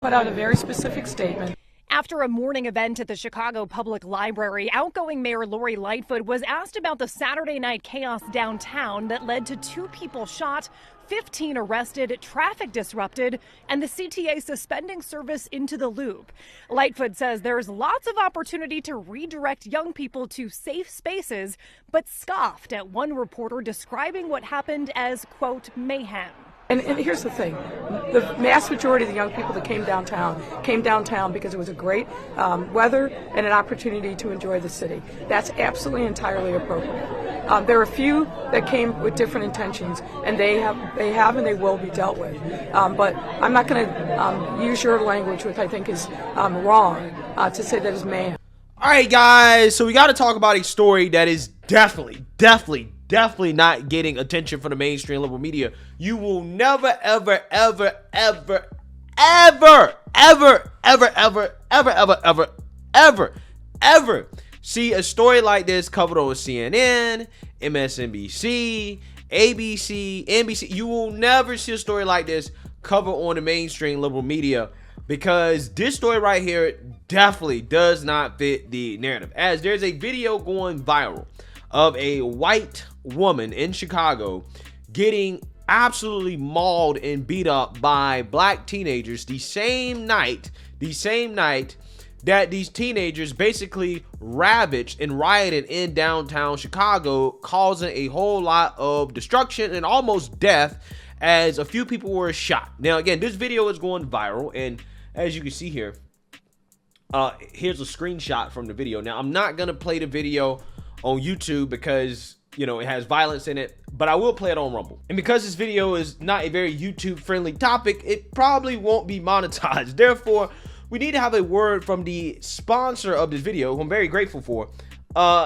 Put out a very specific statement. After a morning event at the Chicago Public Library, outgoing Mayor Lori Lightfoot was asked about the Saturday night chaos downtown that led to 2 people shot, 15 arrested, traffic disrupted, and the CTA suspending service into the loop. Lightfoot says there's lots of opportunity to redirect young people to safe spaces, but scoffed at one reporter describing what happened as, quote, mayhem. And here's the thing, the vast majority of the young people that came downtown because it was a great weather and an opportunity to enjoy the city. That's absolutely entirely appropriate. There are a few that came with different intentions, and they have and they will be dealt with. But I'm not going to use your language, which I think is wrong, to say that is mayhem. All right, guys, so we got to talk about a story that is definitely not getting attention from the mainstream liberal media. You will never, ever see a story like this covered on CNN, MSNBC, ABC, NBC. You will never see a story like this covered on the mainstream liberal media, because this story right here definitely does not fit the narrative. As there's a video going viral of a white woman in Chicago getting absolutely mauled and beat up by black teenagers the same night that these teenagers basically ravaged and rioted in downtown Chicago, causing a whole lot of destruction and almost death, as a few people were shot. Now, again, this video is going viral, and as you can see here, here's a screenshot from the video. Now, I'm not gonna play the video on YouTube because, you know, it has violence in it, but I will play it on Rumble. And because this video is not a very YouTube friendly topic, it probably won't be monetized. Therefore, we need to have a word from the sponsor of this video, who I'm very grateful for,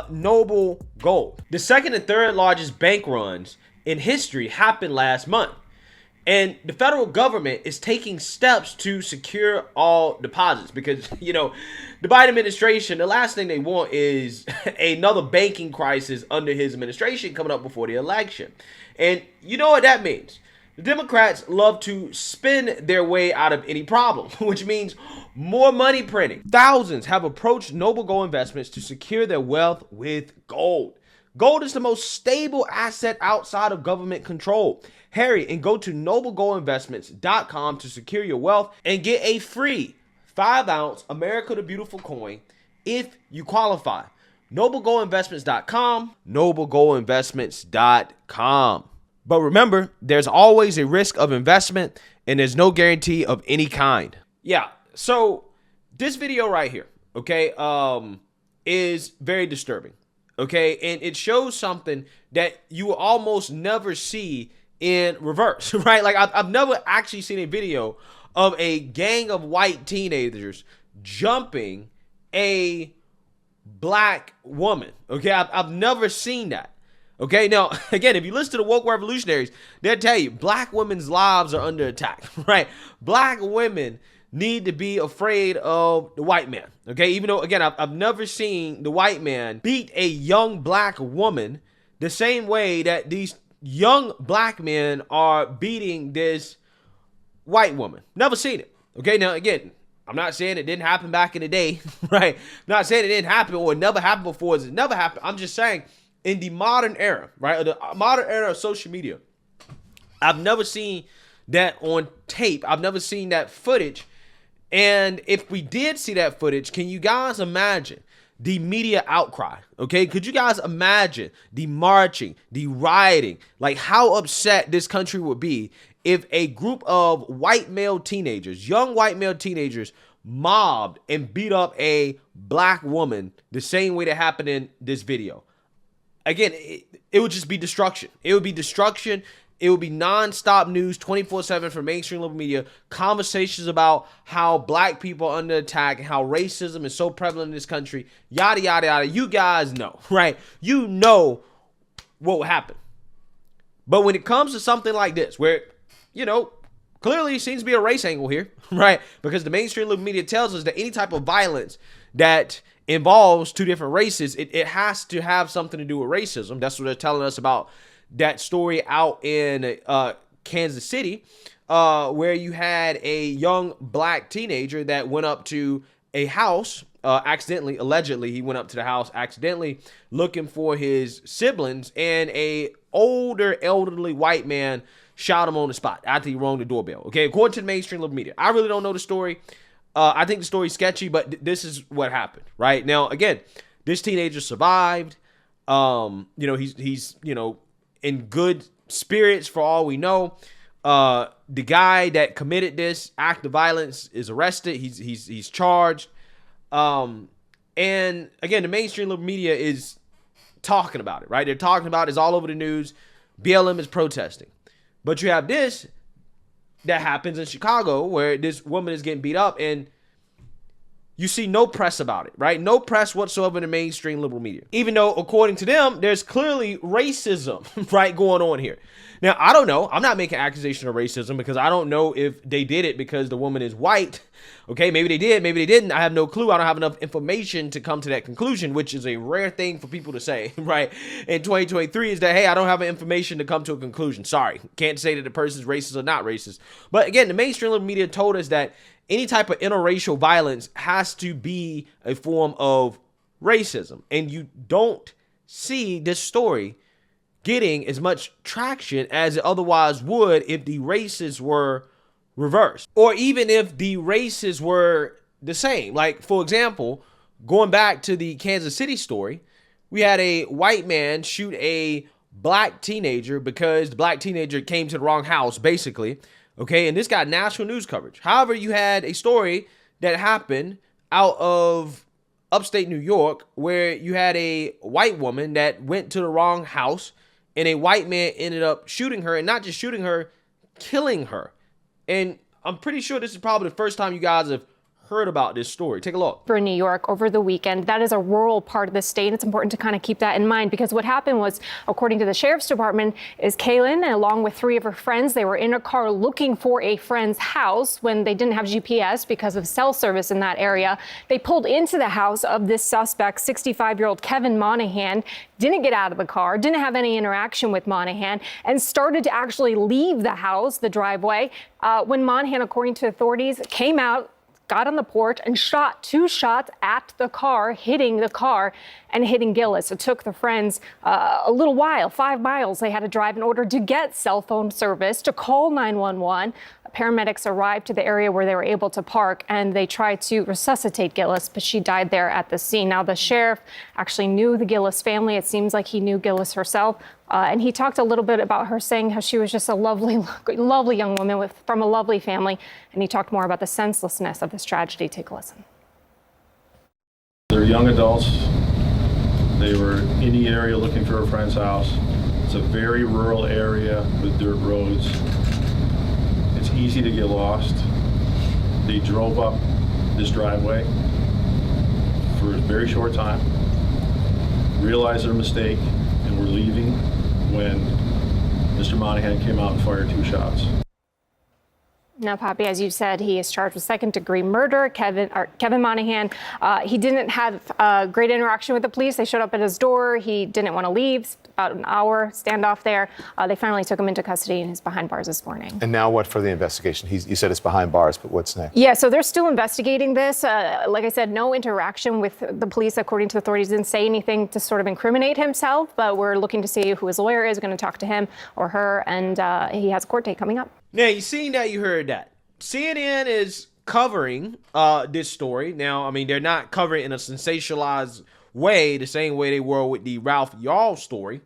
Noble Gold. The second and third largest bank runs in history happened last month, and the federal government is taking steps to secure all deposits, because, you know, the Biden administration, the last thing they want is another banking crisis under his administration coming up before the election. And you know what that means? The Democrats love to spin their way out of any problem, which means more money printing. Thousands have approached Noble Gold Investments to secure their wealth with gold. Gold is the most stable asset outside of government control. Hurry and go to noblegoldinvestments.com to secure your wealth and get a free 5-ounce America the Beautiful coin if you qualify. noblegoldinvestments.com, noblegoldinvestments.com. But remember, there's always a risk of investment, and there's no guarantee of any kind. Yeah, so this video right here, okay, is very disturbing, okay? And it shows something that you will almost never see in reverse, right? Like, I've never actually seen a video of a gang of white teenagers jumping a black woman, okay? I've never seen that. Okay, now, again, if you listen to the woke revolutionaries, they'll tell you black women's lives are under attack, right? Black women need to be afraid of the white man, okay? Even though, again, I've never seen the white man beat a young black woman the same way that these young black men are beating this white woman. Never seen it, okay? Now, again, I'm not saying it didn't happen back in the day, right? Not saying it didn't happen or it never happened before. It never happened. I'm just saying, in the modern era, right, the modern era of social media, I've never seen that on tape. I've never seen that footage. And if we did see that footage, can you guys imagine the media outcry? Okay, could you guys imagine the marching, the rioting, like how upset this country would be if a group of white male teenagers, young white male teenagers, mobbed and beat up a black woman the same way that happened in this video? Again, it would just be destruction. It would be destruction. It would be nonstop news 24/7 from mainstream liberal media, conversations about how black people are under attack and how racism is so prevalent in this country, yada, yada, yada. You guys know, right? You know what will happen. But when it comes to something like this, where, you know, clearly seems to be a race angle here, right? Because the mainstream liberal media tells us that any type of violence that involves two different races, it has to have something to do with racism. That's what they're telling us about that story out in Kansas City. where you had a young black teenager that went up to a house accidentally, allegedly, he went up to the house accidentally looking for his siblings, and a older, elderly white man shot him on the spot after he rang the doorbell. Okay, according to the mainstream liberal media. I really don't know the story. I think the story's sketchy, but this is what happened, right? Now, again, this teenager survived. He's in good spirits for all we know. The guy that committed this act of violence is arrested. He's charged. And again, the mainstream liberal media is talking about it, right? They're talking about it. It's all over the news. BLM is protesting. But you have this that happens in Chicago where this woman is getting beat up, and you see no press about it, right? No press whatsoever in the mainstream liberal media. Even though, according to them, there's clearly racism, right, going on here. Now, I don't know. I'm not making accusation of racism because I don't know if they did it because the woman is white. Okay, maybe they did, maybe they didn't. I have no clue. I don't have enough information to come to that conclusion, which is a rare thing for people to say, right? In 2023 is that, hey, I don't have information to come to a conclusion. Sorry, can't say that the person's racist or not racist. But again, the mainstream liberal media told us that any type of interracial violence has to be a form of racism. And you don't see this story getting as much traction as it otherwise would if the races were reversed, or even if the races were the same. Like, for example, going back to the Kansas City story, we had a white man shoot a black teenager because the black teenager came to the wrong house, basically. Okay, and this got national news coverage. However, you had a story that happened out of upstate New York where you had a white woman that went to the wrong house, and a white man ended up shooting her, and not just shooting her, killing her. And I'm pretty sure this is probably the first time you guys have heard about this story. Take a look. For New York over the weekend, that is a rural part of the state. It's important to kind of keep that in mind because what happened was, according to the sheriff's department, is Kaylin, along with 3 of her friends, they were in a car looking for a friend's house when they didn't have GPS because of cell service in that area. They pulled into the house of this suspect, 65-year-old Kevin Monahan, didn't get out of the car, didn't have any interaction with Monahan, and started to actually leave the house, the driveway, when Monahan, according to authorities, came out, got on the porch and shot 2 shots at the car, hitting the car and hitting Gillis. It took the friends a little while, 5 miles they had to drive in order to get cell phone service, to call 911. Paramedics arrived to the area where they were able to park, and they tried to resuscitate Gillis, but she died there at the scene. Now, the sheriff actually knew the Gillis family. It seems like he knew Gillis herself. And he talked a little bit about her, saying how she was just a lovely, lovely young woman from a lovely family. And he talked more about the senselessness of this tragedy. Take a listen. They're young adults. They were in the area looking for a friend's house. It's a very rural area with dirt roads. It's easy to get lost. They drove up this driveway for a very short time, realized their mistake, and were leaving when Mr. Monahan came out and fired 2 shots. Now, Poppy, as you said, he is charged with second-degree murder. Kevin Monahan, he didn't have great interaction with the police. They showed up at his door. He didn't want to leave. About an hour standoff there. They finally took him into custody, and he's behind bars this morning. And now what for the investigation? You said it's behind bars, but what's next? Yeah, so they're still investigating this. Like I said, no interaction with the police, according to authorities. Didn't say anything to sort of incriminate himself, but we're looking to see who his lawyer is, going to talk to him or her, and he has a court date coming up. Now, you seen that, you heard that. CNN is covering this story. Now, I mean, they're not covering it in a sensationalized way, the same way they were with the Ralph Yarl story.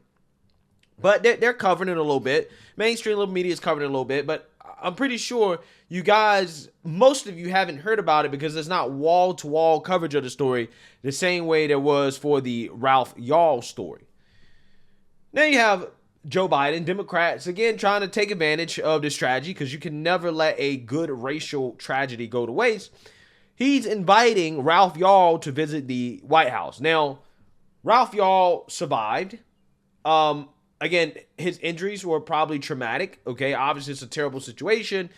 But they're covering it a little bit. Mainstream liberal media is covering it a little bit. But I'm pretty sure you guys, most of you haven't heard about it because there's not wall-to-wall coverage of the story the same way there was for the Ralph Yarl story. Now you have Joe Biden, Democrats, again, trying to take advantage of this tragedy because you can never let a good racial tragedy go to waste. He's inviting Ralph Yarl to visit the White House. Now, Ralph Yarl survived. Again, his injuries were probably traumatic. Okay, obviously it's a terrible situation.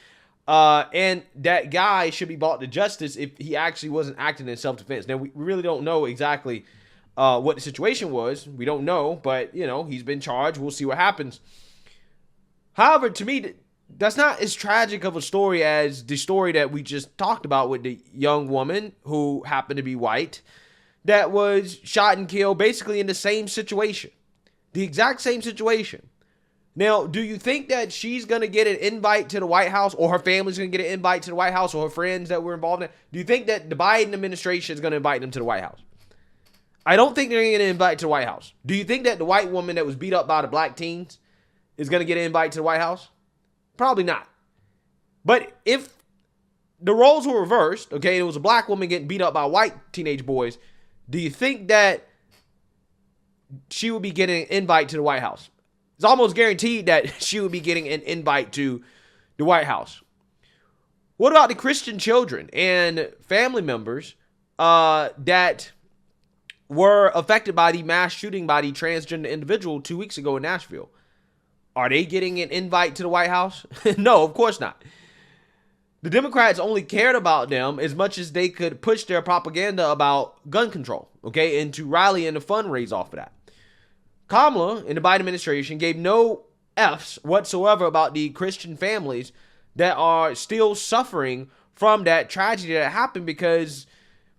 And that guy should be brought to justice if he actually wasn't acting in self-defense. Now, we really don't know exactly what the situation was. We don't know, but, you know, he's been charged. We'll see what happens. However, to me, that's not as tragic of a story as the story that we just talked about with the young woman who happened to be white that was shot and killed basically in the same situation. The exact same situation. Now, do you think that she's going to get an invite to the White House, or her family's going to get an invite to the White House, or her friends that were involved in it? Do you think that the Biden administration is going to invite them to the White House? I don't think they're going to get an invite to the White House. Do you think that the white woman that was beat up by the black teens is going to get an invite to the White House? Probably not. But if the roles were reversed, okay, it was a black woman getting beat up by white teenage boys, do you think that she would be getting an invite to the White House? It's almost guaranteed that she would be getting an invite to the White House. What about the Christian children and family members that were affected by the mass shooting by the transgender individual 2 weeks ago in Nashville? Are they getting an invite to the White House? No, of course not. The Democrats only cared about them as much as they could push their propaganda about gun control, okay, and to rally and to fundraise off of that. Kamala and the Biden administration gave no F's whatsoever about the Christian families that are still suffering from that tragedy that happened, because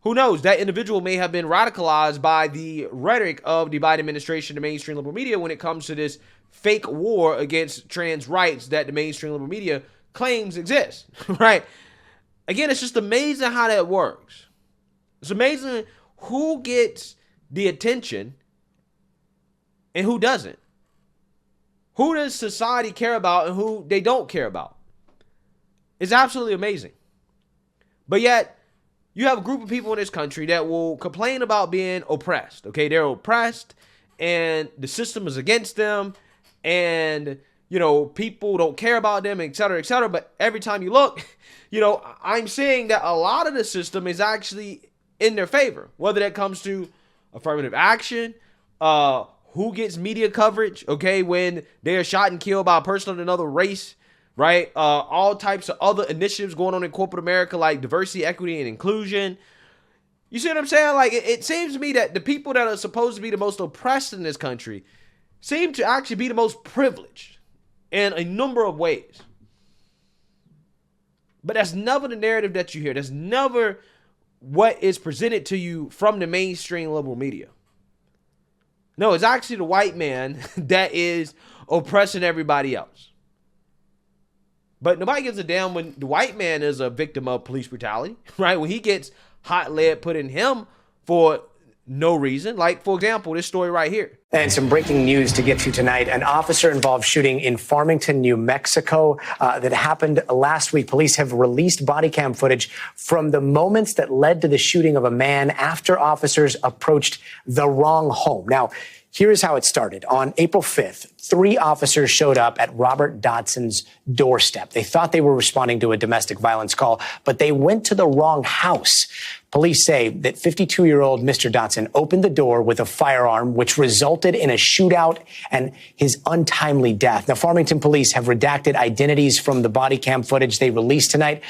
who knows, that individual may have been radicalized by the rhetoric of the Biden administration, the mainstream liberal media, when it comes to this fake war against trans rights that the mainstream liberal media claims exist, right? Again, it's just amazing how that works. It's amazing who gets the attention and who doesn't. Who does society care about and who they don't care about? It's absolutely amazing. But yet, you have a group of people in this country that will complain about being oppressed. Okay, they're oppressed and the system is against them, and you know, people don't care about them, et cetera, et cetera. But every time you look, you know, I'm saying that a lot of the system is actually in their favor, whether that comes to affirmative action, who gets media coverage, okay, when they are shot and killed by a person of another race, right? All types of other initiatives going on in corporate America, like diversity, equity, and inclusion. You see what I'm saying? Like, it seems to me that the people that are supposed to be the most oppressed in this country seem to actually be the most privileged in a number of ways. But that's never the narrative that you hear. That's never what is presented to you from the mainstream liberal media. No, it's actually the white man that is oppressing everybody else. But nobody gives a damn when the white man is a victim of police brutality, right? When he gets hot lead put in him for no reason. Like, for example, this story right here. And some breaking news to get to tonight. An officer-involved shooting in Farmington, New Mexico that happened last week. Police have released body cam footage from the moments that led to the shooting of a man after officers approached the wrong home. Now, here's how it started. On April 5th, 3 officers showed up at Robert Dotson's doorstep. They thought they were responding to a domestic violence call, but they went to the wrong house. Police say that 52-year-old Mr. Dotson opened the door with a firearm, which resulted in a shootout and his untimely death. Now, Farmington police have redacted identities from the body cam footage they released tonight.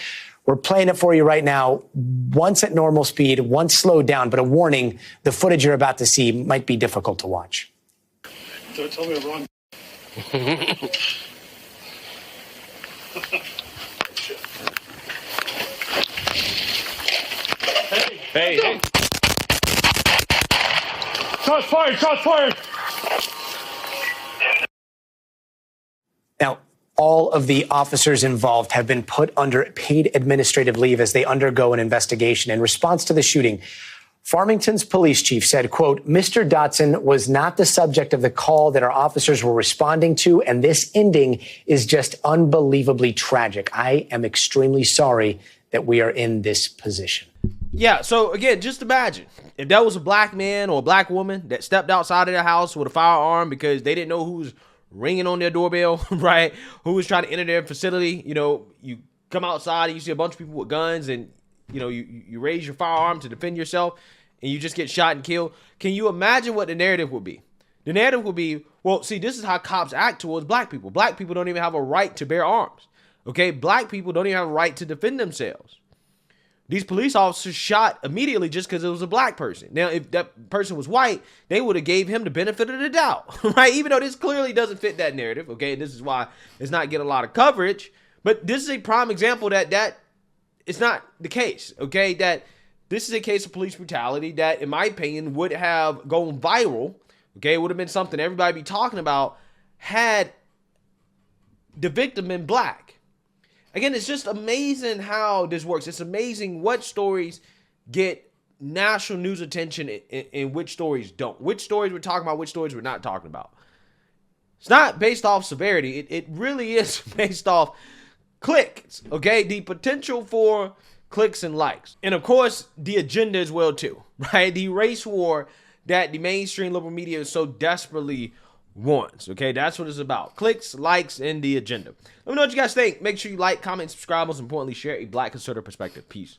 We're playing it for you right now, once at normal speed, once slowed down, but a warning, the footage you're about to see might be difficult to watch. Don't tell me I'm wrong. Hey. Shots fired. Now, all of the officers involved have been put under paid administrative leave as they undergo an investigation. In response to the shooting, Farmington's police chief said, quote, Mr. Dotson was not the subject of the call that our officers were responding to, and this ending is just unbelievably tragic. I am extremely sorry that we are in this position. Yeah, so again, just imagine if that was a black man or a black woman that stepped outside of their house with a firearm because they didn't know who was ringing on their doorbell, right? Who was trying to enter their facility. You know, you come outside and you see a bunch of people with guns and, you know, you raise your firearm to defend yourself and you just get shot and killed. Can you imagine what the narrative would be? The narrative would be, well, see, this is how cops act towards black people. Black people don't even have a right to bear arms, okay? Black people don't even have a right to defend themselves. These police officers shot immediately just because it was a black person. Now, if that person was white, they would have gave him the benefit of the doubt, right? Even though this clearly doesn't fit that narrative, okay? This is why it's not getting a lot of coverage. But this is a prime example that is not the case, okay? That this is a case of police brutality that, in my opinion, would have gone viral, okay? It would have been something everybody be talking about had the victim been black. Again, it's just amazing how this works. It's amazing what stories get national news attention and which stories don't. Which stories we're talking about, which stories we're not talking about. It's not based off severity. It really is based off clicks, okay? The potential for clicks and likes. And of course, the agenda as well too, right? The race war that the mainstream liberal media so desperately wants, okay? That's what it's about. Clicks, likes, and the agenda. Let me know what you guys think. Make sure you like, comment, subscribe. Most importantly, share a black conservative perspective. Peace.